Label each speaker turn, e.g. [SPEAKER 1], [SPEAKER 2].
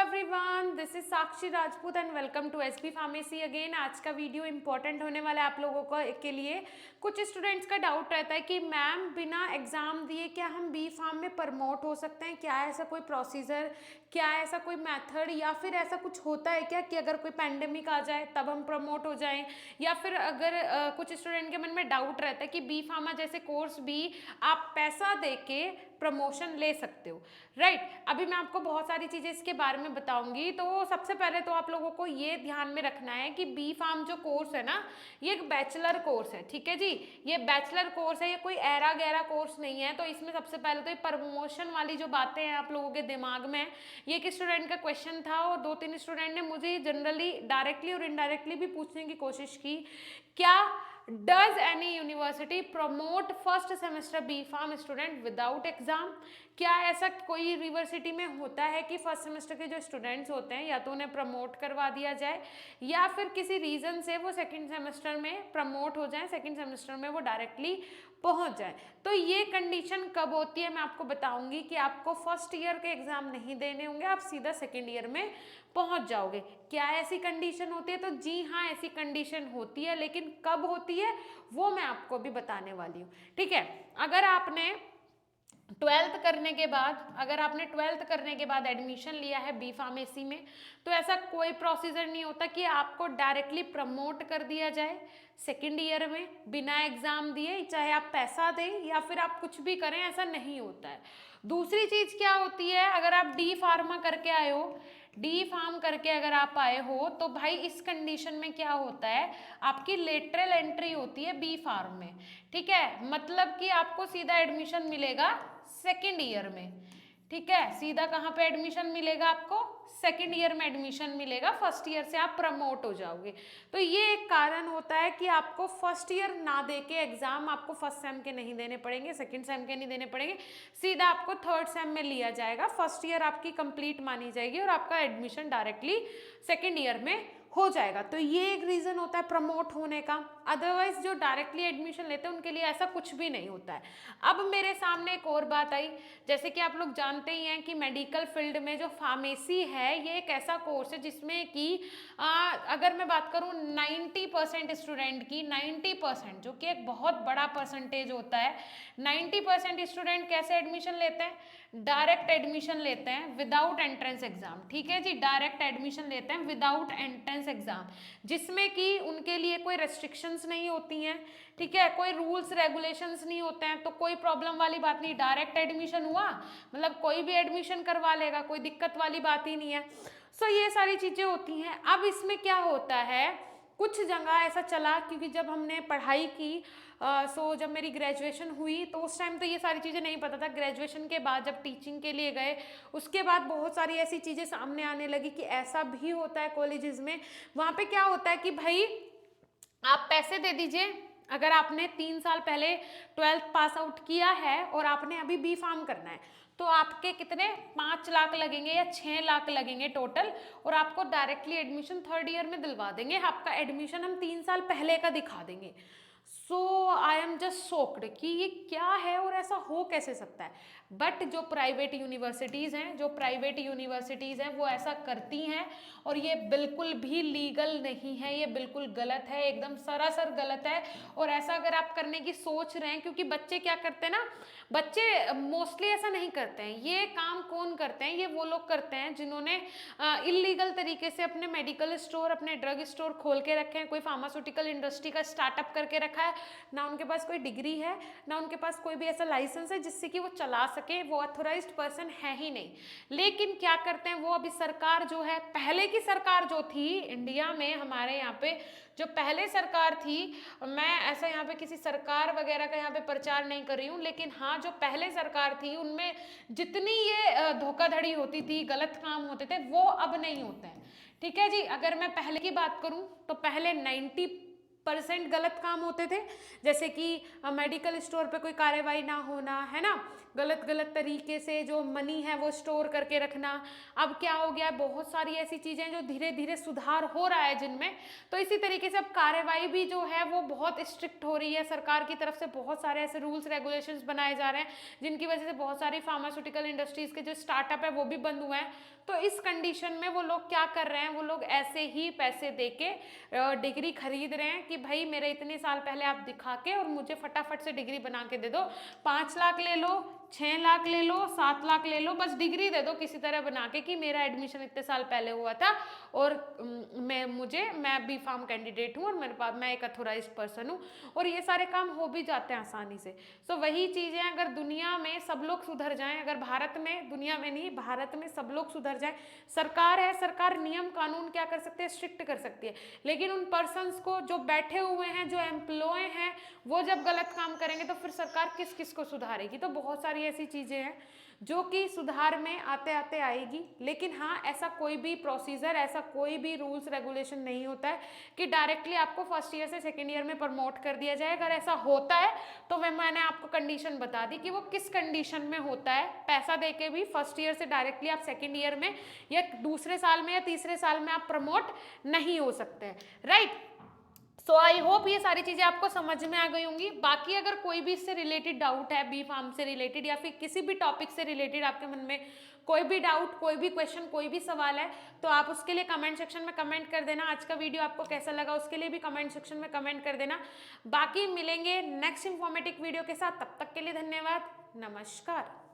[SPEAKER 1] Everyone, this is Sakshi Rajput and welcome to SP pharmacy again. आज का video important होने वाला है आप लोगों को के लिए। कुछ स्टूडेंट्स का डाउट रहता है कि मैम बिना एग्जाम दिए क्या हम बी फार्म में प्रमोट हो सकते हैं? क्या ऐसा कोई प्रोसीजर, क्या ऐसा कोई मेथड या फिर ऐसा कुछ होता है क्या कि अगर कोई पैंडेमिक आ जाए तब हम प्रमोट हो जाएं? या फिर अगर कुछ स्टूडेंट के मन में डाउट रहता है कि बी फार्मा जैसे कोर्स भी आप पैसा दे के प्रमोशन ले सकते हो, राइट? अभी मैं आपको बहुत सारी चीज़ें इसके बारे में बताऊंगी। तो सबसे पहले तो आप लोगों को ये ध्यान में रखना है कि बी फार्म जो कोर्स है ना, ये एक बैचलर कोर्स है, ठीक है जी। ये बैचलर कोर्स है, ये कोई ऐरा गैरा कोर्स नहीं है। तो इसमें सबसे पहले तो ये प्रमोशन वाली जो बातें हैं आप लोगों के दिमाग में, ये एक स्टूडेंट का क्वेश्चन था और 2-3 स्टूडेंट ने मुझे जनरली डायरेक्टली और इनडायरेक्टली भी पूछने की कोशिश की, क्या does any university promote first semester B pharm student without exam? क्या ऐसा कोई यूनिवर्सिटी में होता है कि फर्स्ट सेमेस्टर के जो स्टूडेंट्स होते हैं या तो उन्हें प्रमोट करवा दिया जाए या फिर किसी रीजन से वो सेकंड सेमेस्टर में प्रमोट हो जाए, सेकंड सेमेस्टर में वो डायरेक्टली पहुंच जाए? तो ये कंडीशन कब होती है मैं आपको बताऊंगी कि आपको फर्स्ट ईयर के एग्जाम नहीं देने होंगे, आप सीधा सेकेंड ईयर में पहुंच जाओगे। क्या ऐसी कंडीशन होती है? तो जी हाँ, ऐसी कंडीशन होती है, लेकिन कब होती है वो मैं आपको भी बताने वाली हूँ, ठीक है। अगर आपने ट्वेल्थ करने के बाद एडमिशन लिया है बी फार्मेसी में, तो ऐसा कोई प्रोसीजर नहीं होता कि आपको डायरेक्टली प्रमोट कर दिया जाए सेकेंड ईयर में बिना एग्जाम दिए, चाहे आप पैसा दें या फिर आप कुछ भी करें, ऐसा नहीं होता है। दूसरी चीज क्या होती है, अगर आप डी फार्मा करके आए हो, डी फार्म करके अगर आप आए हो, तो भाई इस कंडीशन में क्या होता है, आपकी लेटरल एंट्री होती है बी फार्म में, ठीक है। मतलब कि आपको सीधा एडमिशन मिलेगा सेकेंड ईयर में, ठीक है। सीधा कहाँ पे एडमिशन मिलेगा आपको? सेकेंड ईयर में एडमिशन मिलेगा, फर्स्ट ईयर से आप प्रमोट हो जाओगे। तो ये एक कारण होता है कि आपको फर्स्ट ईयर ना दे के एग्जाम आपको फर्स्ट सेम के नहीं देने पड़ेंगे, सेकंड सेम के नहीं देने पड़ेंगे, सीधा आपको थर्ड सेम में लिया जाएगा, फर्स्ट ईयर आपकी कंप्लीट मानी जाएगी और आपका एडमिशन डायरेक्टली सेकेंड ईयर में हो जाएगा। तो ये एक रीजन होता है प्रमोट होने का। अदरवाइज जो डायरेक्टली एडमिशन लेते हैं उनके लिए ऐसा कुछ भी नहीं होता है। अब मेरे सामने एक और बात आई, जैसे कि आप लोग जानते ही हैं कि मेडिकल फील्ड में जो फार्मेसी है ये एक ऐसा कोर्स है जिसमें कि अगर मैं बात करूं 90% स्टूडेंट की, 90% जो कि एक बहुत बड़ा परसेंटेज होता है, 90% स्टूडेंट कैसे एडमिशन लेते हैं? डायरेक्ट एडमिशन लेते हैं विदाउट एंट्रेंस एग्जाम, ठीक है जी। डायरेक्ट एडमिशन लेते हैं विदाउट एंट्रेंस एग्जाम, जिसमें कि उनके लिए कोई रेस्ट्रिक्शंस नहीं होती हैं, ठीक है, कोई रूल्स रेगुलेशंस नहीं होते हैं, तो कोई प्रॉब्लम वाली बात नहीं। डायरेक्ट एडमिशन हुआ मतलब कोई भी एडमिशन करवा लेगा, कोई दिक्कत वाली बात ही नहीं है। सो ये सारी चीजें होती हैं। अब इसमें क्या होता है, कुछ जगह ऐसा चला, क्योंकि जब हमने पढ़ाई की जब मेरी ग्रेजुएशन हुई तो उस टाइम तो ये सारी चीज़ें नहीं पता था। ग्रेजुएशन के बाद जब टीचिंग के लिए गए उसके बाद बहुत सारी ऐसी चीज़ें सामने आने लगी कि ऐसा भी होता है कॉलेजेस में। वहाँ पे क्या होता है कि भाई आप पैसे दे दीजिए, अगर आपने 3 साल पहले 12th पास आउट किया है और आपने अभी बी फार्म करना है, तो आपके कितने 5 लाख लगेंगे या 6 लाख लगेंगे टोटल, और आपको डायरेक्टली एडमिशन थर्ड ईयर में दिलवा देंगे। आपका एडमिशन हम 3 साल पहले का दिखा देंगे। सो आई एम जस्ट शॉक्ड कि ये क्या है और ऐसा हो कैसे सकता है। बट जो प्राइवेट यूनिवर्सिटीज़ हैं वो ऐसा करती हैं और ये बिल्कुल भी लीगल नहीं है, ये बिल्कुल गलत है, एकदम सरासर गलत है। और ऐसा अगर आप करने की सोच रहे हैं, क्योंकि बच्चे क्या करते हैं ना, बच्चे मोस्टली ऐसा नहीं करते हैं। ये काम कौन करते हैं? ये वो लोग करते हैं जिन्होंने इलीगल तरीके से अपने मेडिकल स्टोर, अपने ड्रग स्टोर खोल के रखे हैं, कोई फार्मास्यूटिकल इंडस्ट्री का स्टार्टअप करके रखा है, ना उनके पास कोई डिग्री है, ना उनके पास कोई भी ऐसा लाइसेंस है जिससे कि वो चला सके, वो ऑथोराइज्ड पर्सन है ही नहीं। लेकिन क्या करते हैं वो, अभी सरकार जो है, पहले की सरकार जो थी इंडिया में, हमारे यहाँ पे जो पहले सरकार थी, मैं ऐसा यहाँ पे किसी सरकार वगैरह का यहाँ पे प्रचार नहीं कर रही हूँ, लेकिन हाँ जो पहले सरकार थी उनमें जितनी ये धोखाधड़ी होती थी, गलत काम होते थे, वो अब नहीं होते हैं, ठीक है जी। अगर मैं पहले की बात करूँ तो पहले 90% गलत काम होते थे, जैसे कि मेडिकल स्टोर पे कोई कार्रवाई ना होना, है ना, गलत गलत तरीके से जो मनी है वो स्टोर करके रखना। अब क्या हो गया है, बहुत सारी ऐसी चीज़ें जो धीरे धीरे सुधार हो रहा है जिनमें, तो इसी तरीके से अब कार्रवाई भी जो है वो बहुत स्ट्रिक्ट हो रही है। सरकार की तरफ से बहुत सारे ऐसे रूल्स रेगुलेशंस बनाए जा रहे हैं जिनकी वजह से बहुत सारी फार्मास्यूटिकल इंडस्ट्रीज के जो स्टार्टअप है वो भी बंद हुए हैं। तो इस कंडीशन में वो लोग क्या कर रहे हैं, वो लोग ऐसे ही पैसे दे के डिग्री खरीद रहे हैं कि भाई मेरे इतने साल पहले आप दिखा के और मुझे फटाफट से डिग्री बना के दे दो। 5 लाख ले लो, 6 लाख ले लो, 7 लाख ले लो, बस डिग्री दे दो किसी तरह बना के कि मेरा एडमिशन इतने साल पहले हुआ था और मैं बी फार्म कैंडिडेट हूँ और मेरे पास मैं एक अथोराइज्ड पर्सन हूँ, और ये सारे काम हो भी जाते हैं आसानी से। तो वही चीज़ें अगर दुनिया में सब लोग सुधर जाएं, अगर भारत में, दुनिया में नहीं भारत में सब लोग सुधर जाएं, सरकार है, सरकार नियम कानून क्या कर सकती है, स्ट्रिक्ट कर सकती है, लेकिन उन पर्सन्स को जो बैठे हुए हैं, जो एम्प्लॉय हैं, वो जब गलत काम करेंगे तो फिर सरकार किस किस को सुधारेगी। तो बहुत सारी ऐसी चीज़ें हैं जो कि सुधार में आते आते आएगी। लेकिन हाँ, ऐसा कोई भी प्रोसीजर, ऐसा कोई भी रूल्स रेगुलेशन नहीं होता है कि डायरेक्टली आपको फर्स्ट ईयर से सेकेंड ईयर में प्रमोट कर दिया जाए। अगर ऐसा होता है तो मैंने आपको कंडीशन बता दी कि वो किस कंडीशन में होता है। पैसा दे के भी फर्स्ट ईयर से डायरेक्टली आप सेकेंड ईयर में या दूसरे साल में या तीसरे साल में आप प्रमोट नहीं हो सकते हैं, राइट। सो आई होप ये सारी चीजें आपको समझ में आ गई होंगी। बाकी अगर कोई भी इससे रिलेटेड डाउट है, बी फार्म से रिलेटेड या फिर किसी भी टॉपिक से रिलेटेड आपके मन में कोई भी डाउट, कोई भी क्वेश्चन, कोई भी सवाल है, तो आप उसके लिए कमेंट सेक्शन में कमेंट कर देना। आज का वीडियो आपको कैसा लगा उसके लिए भी कमेंट सेक्शन में कमेंट कर देना। बाकी मिलेंगे नेक्स्ट इंफॉर्मेटिव वीडियो के साथ, तब तक के लिए धन्यवाद, नमस्कार।